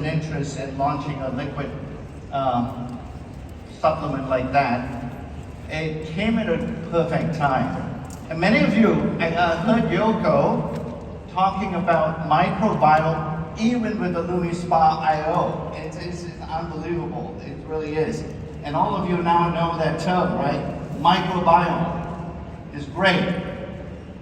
an interest in launching a liquid supplement like that, it came at a perfect time. And many of you heard Yoko talking about microbiome even with the LumiSpa IO. It's unbelievable, it really is. And all of you now know that term, right? Microbiome is great.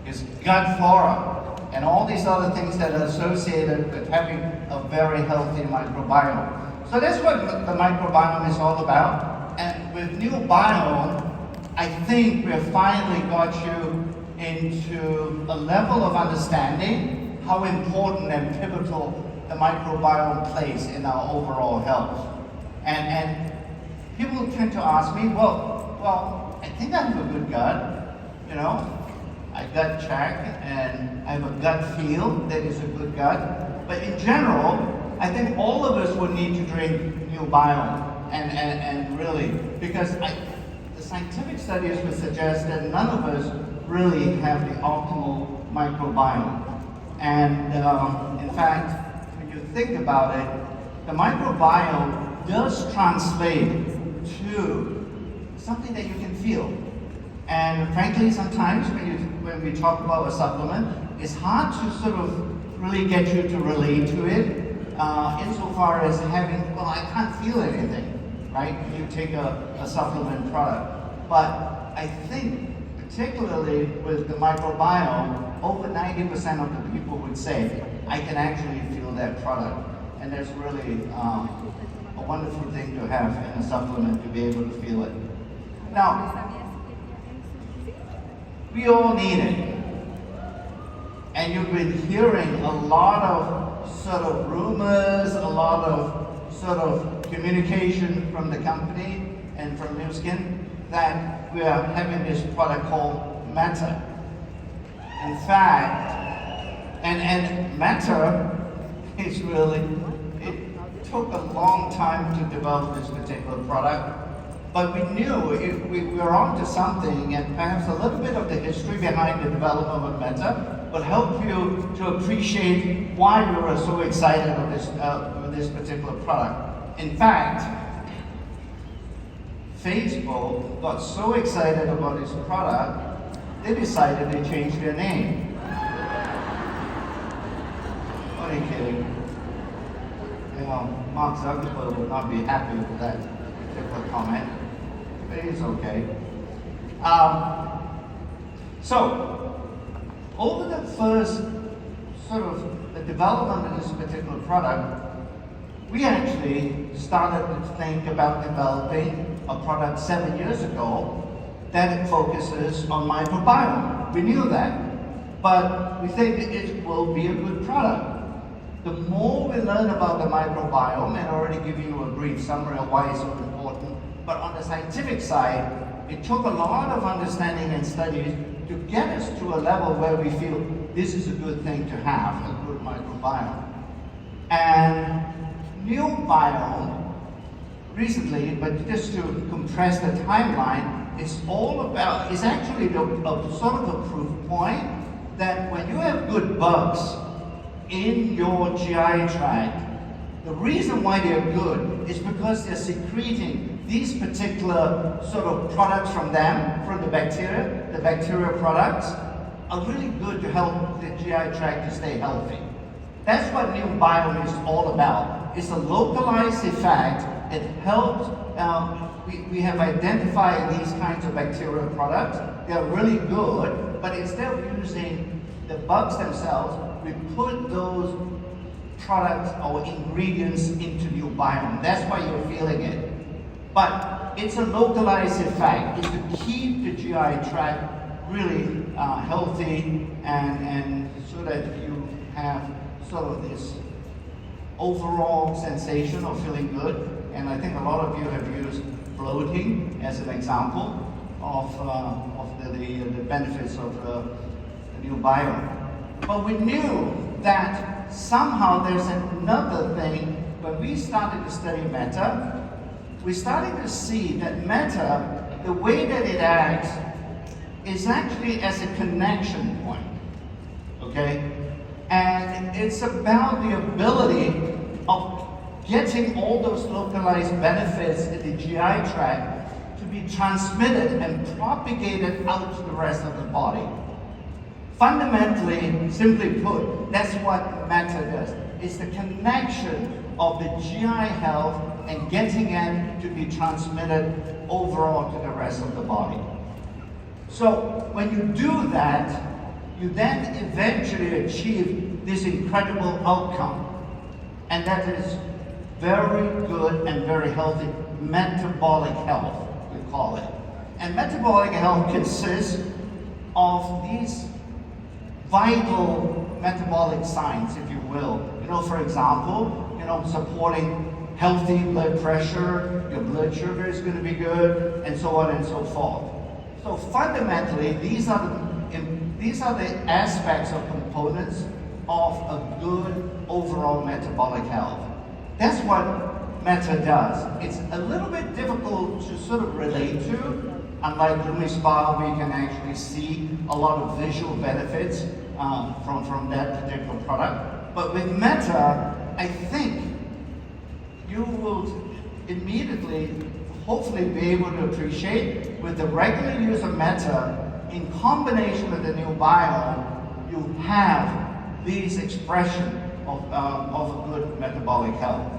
It's gut flora and all these other things that are associated with having a very healthy microbiome. So that's what the microbiome is all about. And with new biome, I think we've finally got you into a level of understanding how important and pivotal the microbiome plays in our overall health. And people tend to ask me, well, I think I have a good gut, you know. I gut check and I have a gut feel that is a good gut. But in general, I think all of us would need to drink new biome and really, because the scientific studies would suggest that none of us really have the optimal microbiome. And in fact, when you think about it, the microbiome does translate to something that you can feel. And frankly, sometimes when we talk about a supplement, it's hard to sort of really get you to relate to it insofar as having, well, I can't feel anything, right? You take a supplement product. But I think, particularly with the microbiome, over 90% of the people would say, I can actually feel that product. And that's really a wonderful thing to have in a supplement, to be able to feel it. Now, we all need it. And you've been hearing a lot of sort of rumors, a lot of sort of communication from the company and from New Skin that we are having this product called Matter. In fact, and Matter is really, it took a long time to develop this particular product. But we knew we were onto something, and perhaps a little bit of the history behind the development of Meta will help you to appreciate why we were so excited with this particular product. In fact, Facebook got so excited about this product, they decided to change their name. Only kidding. You know, Mark Zuckerberg would not be happy with that particular comment. But it's okay. So, over the first sort of the development of this particular product, we actually started to think about developing a product 7 years ago that focuses on microbiome. We knew that, but we think it will be a good product. The more we learn about the microbiome, and already giving you a brief summary of why it's so important, but on the scientific side, it took a lot of understanding and studies to get us to a level where we feel this is a good thing to have, a good microbiome. And new biome, recently, but just to compress the timeline, it's actually sort of a proof point that when you have good bugs in your GI tract, the reason why they're good is because they're secreting these particular sort of products from them, from the bacteria products, are really good to help the GI tract to stay healthy. That's what new biome is all about. It's a localized effect. It helps, we have identified these kinds of bacterial products. They're really good, but instead of using the bugs themselves, we put those products or ingredients into new biome. That's why you're feeling it. But it's a localized effect. It's to keep the GI tract really healthy and so that you have sort of this overall sensation of feeling good. And I think a lot of you have used bloating as an example of the benefits of the new biome. But we knew that somehow there's another thing. When we started to study Meta, we started to see that Meta, the way that it acts, is actually as a connection point, okay? And it's about the ability of getting all those localized benefits in the GI tract to be transmitted and propagated out to the rest of the body. Fundamentally, simply put, that's what meta does. It's the connection of the GI health and getting it to be transmitted overall to the rest of the body. So when you do that, you then eventually achieve this incredible outcome. And that is very good and very healthy metabolic health, we call it. And metabolic health consists of these vital metabolic signs, if you will. For example, supporting healthy blood pressure, your blood sugar is going to be good, and so on and so forth. So fundamentally, these are the aspects or components of a good overall metabolic health. That's what meta does. It's a little bit difficult to sort of relate to, unlike LumiSpa, where you can actually see a lot of visual benefits from that particular product. But with meta, I think you will immediately, hopefully, be able to appreciate with the regular use of meta in combination with the new biome, you have these expression of a good metabolic health.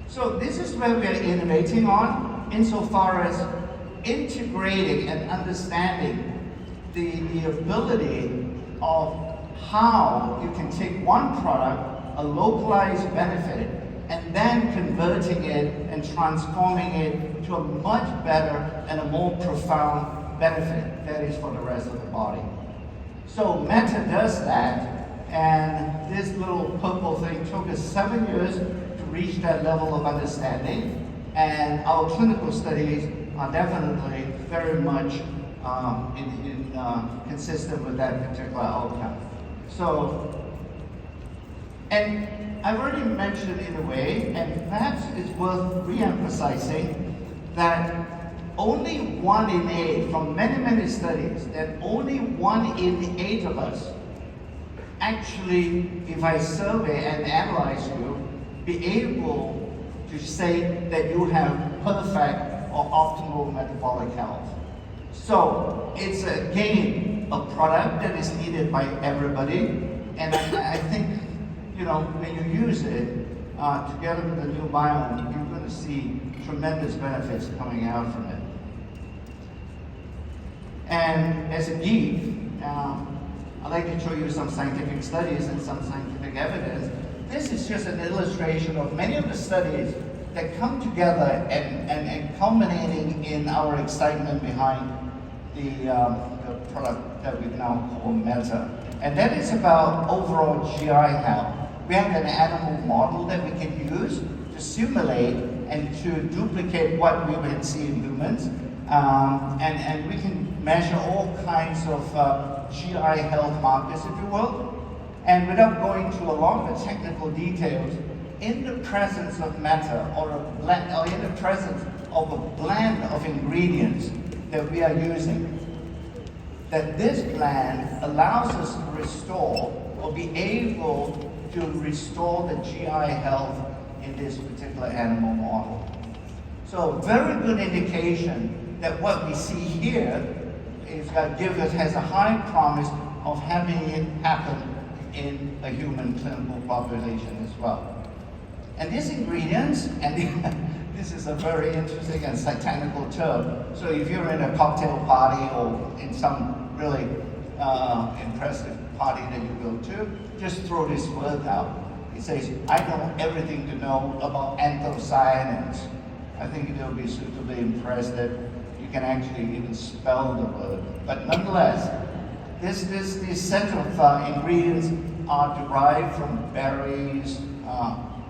So this is where we are innovating on, insofar as integrating and understanding the ability of how you can take one product, a localized benefit, and then converting it and transforming it to a much better and a more profound benefit that is for the rest of the body. So meta does that, and this little purple thing took us 7 years to reach that level of understanding, and our clinical studies are definitely very much consistent with that particular outcome. So, and I've already mentioned in a way, and perhaps it's worth re-emphasizing, that only 1 in 8, from many studies, that only 1 in 8 of us actually, if I survey and analyze you, be able to say that you have perfect or optimal metabolic health. So it's again a product that is needed by everybody, and I think when you use it together with the new biome, you're going to see tremendous benefits coming out from it. And as a geek, I'd like to show you some scientific studies and some scientific evidence. This is just an illustration of many of the studies that come together and culminating in our excitement behind the product that we now call Meta. And that is about overall GI health. We have an animal model that we can use to simulate and to duplicate what we would see in humans. And we can measure all kinds of GI health markers, if you will. And without going to a lot of the technical details, in the presence of matter or in the presence of a blend of ingredients that we are using, that this blend allows us to restore or be able to restore the GI health in this particular animal model. So very good indication that what we see here has a high promise of having it happen in a human clinical population as well. And these ingredients, and this is a very interesting and technical term. So if you're in a cocktail party or in some really impressive party that you go to, just throw this word out. It says, I know everything to know about anthocyanins. I think they'll be suitably impressed that you can actually even spell the word. But nonetheless, this set of ingredients are derived from berries,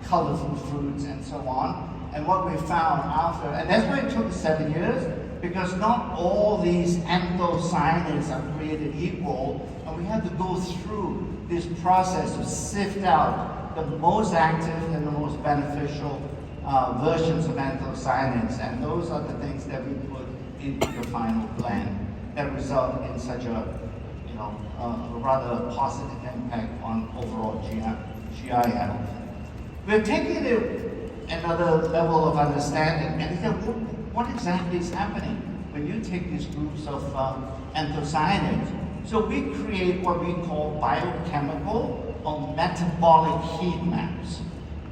colorful fruits, and so on. And what we found after, and that's why it took 7 years, because not all these anthocyanins are created equal, and we had to go through this process to sift out the most active and the most beneficial versions of anthocyanins, and those are the things that we put into the final blend that result in such a rather positive impact on overall GI health. We're taking it another level of understanding and say, what exactly is happening when you take these groups of anthocyanins? So we create what we call biochemical or metabolic heat maps.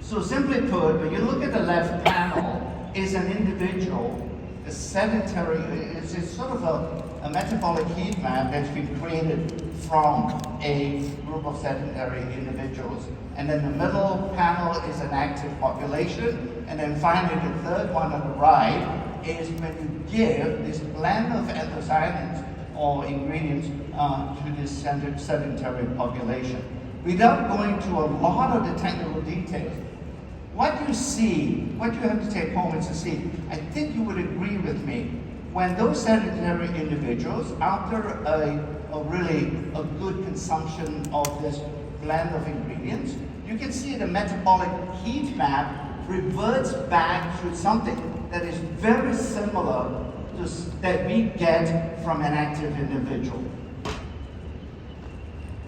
So simply put, when you look at the left panel, is an individual, a sedentary, it's sort of a metabolic heat map that's been created from a group of sedentary individuals. And then the middle panel is an active population. And then finally, the third one on the right is when you give this blend of anthocyanins or ingredients to this sedentary population. Without going to a lot of the technical details, what you see, what you have to take home is to see, I think you would agree with me, when those sedentary individuals, after a really good consumption of this blend of ingredients, you can see the metabolic heat map reverts back to something that is very similar to that we get from an active individual.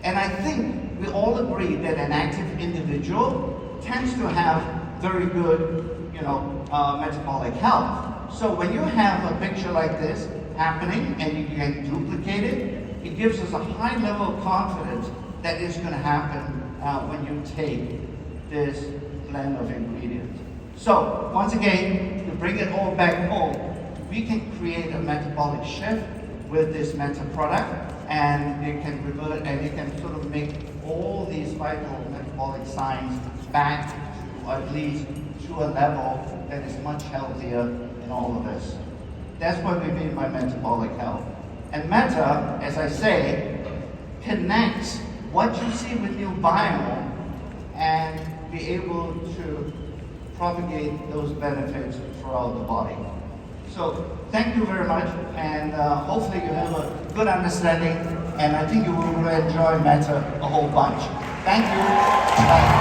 And I think we all agree that an active individual tends to have very good, metabolic health. So when you have a picture like this happening and you can duplicate it, it gives us a high level of confidence that is going to happen when you take this blend of ingredients. So once again, to bring it all back home, we can create a metabolic shift with this meta product, and it can revert and it can sort of make all these vital metabolic signs back to at least to a level that is much healthier in all of this. That's what we mean by metabolic health. And meta, as I say, connects what you see with your biome and be able to propagate those benefits throughout the body. So thank you very much, and hopefully you have a good understanding, and I think you will enjoy meta a whole bunch. Thank you. Bye.